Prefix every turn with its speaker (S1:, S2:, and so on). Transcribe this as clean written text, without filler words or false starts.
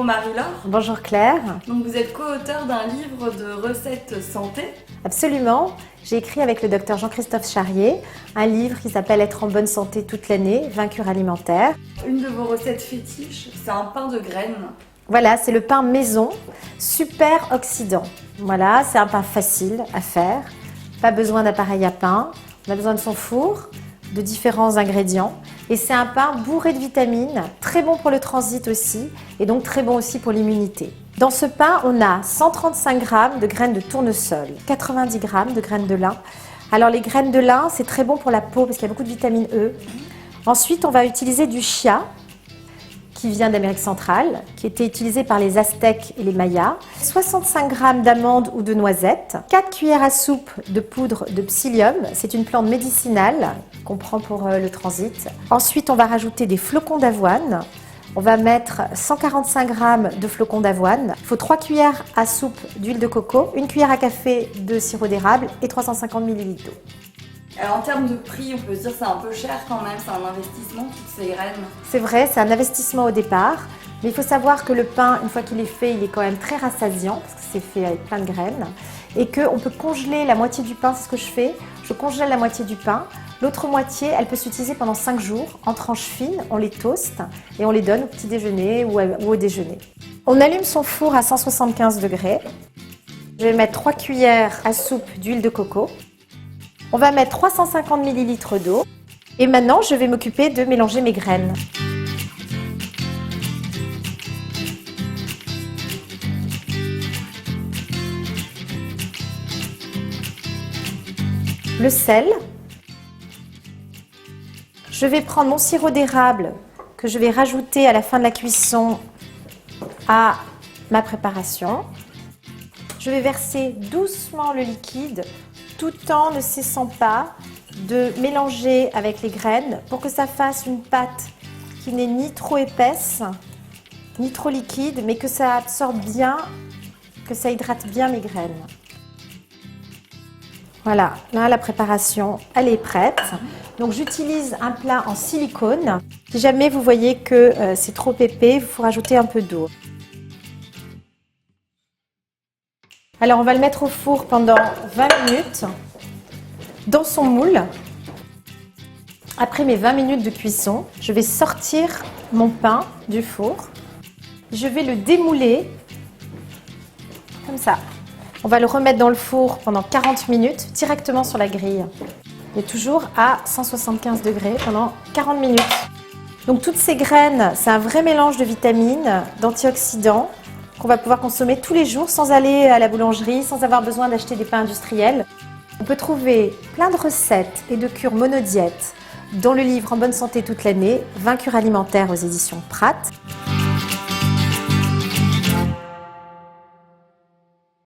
S1: Bonjour Marie-Laure.
S2: Bonjour Claire.
S1: Donc vous êtes co-auteure d'un livre de recettes santé.
S2: Absolument. J'ai écrit avec le docteur Jean-Christophe Charrier un livre qui s'appelle Être en bonne santé toute l'année, Vain cure alimentaire.
S1: Une de vos recettes fétiches, c'est un pain de graines.
S2: Voilà, c'est le pain maison, super oxydant. Voilà, c'est un pain facile à faire. Pas besoin d'appareil à pain. On a besoin de son four, de différents ingrédients. Et c'est un pain bourré de vitamines, très bon pour le transit aussi, et donc très bon aussi pour l'immunité. Dans ce pain, on a 135 g de graines de tournesol, 90 g de graines de lin. Alors les graines de lin, c'est très bon pour la peau parce qu'il y a beaucoup de vitamine E. Ensuite, on va utiliser du chia, qui vient d'Amérique centrale, qui était utilisé par les Aztèques et les Mayas, 65 g d'amandes ou de noisettes, 4 cuillères à soupe de poudre de psyllium, c'est une plante médicinale qu'on prend pour le transit. Ensuite, on va rajouter des flocons d'avoine. On va mettre 145 g de flocons d'avoine. Il faut 3 cuillères à soupe d'huile de coco, 1 cuillère à café de sirop d'érable et 350 ml d'eau.
S1: Alors en termes de prix, on peut se dire que c'est un peu cher quand même, c'est un investissement toutes ces graines.
S2: C'est vrai, c'est un investissement au départ, mais il faut savoir que le pain, une fois qu'il est fait, il est quand même très rassasiant, parce que c'est fait avec plein de graines, et qu'on peut congeler la moitié du pain, c'est ce que je fais. Je congèle la moitié du pain, l'autre moitié, elle peut s'utiliser pendant 5 jours, en tranches fines, on les toast, et on les donne au petit déjeuner ou au déjeuner. On allume son four à 175 degrés. Je vais mettre 3 cuillères à soupe d'huile de coco. On va mettre 350 ml d'eau et maintenant je vais m'occuper de mélanger mes graines. Le sel. Je vais prendre mon sirop d'érable que je vais rajouter à la fin de la cuisson à ma préparation. Je vais verser doucement le liquide tout en ne cessant pas de mélanger avec les graines pour que ça fasse une pâte qui n'est ni trop épaisse, ni trop liquide, mais que ça absorbe bien, que ça hydrate bien mes graines. Voilà, là la préparation, elle est prête. Donc j'utilise un plat en silicone. Si jamais vous voyez que c'est trop épais, il faut rajouter un peu d'eau. Alors on va le mettre au four pendant 20 minutes dans son moule. Après mes 20 minutes de cuisson, je vais sortir mon pain du four. Je vais le démouler comme ça. On va le remettre dans le four pendant 40 minutes directement sur la grille. Et toujours à 175 degrés pendant 40 minutes. Donc toutes ces graines, c'est un vrai mélange de vitamines, d'antioxydants, qu'on va pouvoir consommer tous les jours sans aller à la boulangerie, sans avoir besoin d'acheter des pains industriels. On peut trouver plein de recettes et de cures monodiètes dans le livre En bonne santé toute l'année, Vain cure alimentaire aux éditions Prat.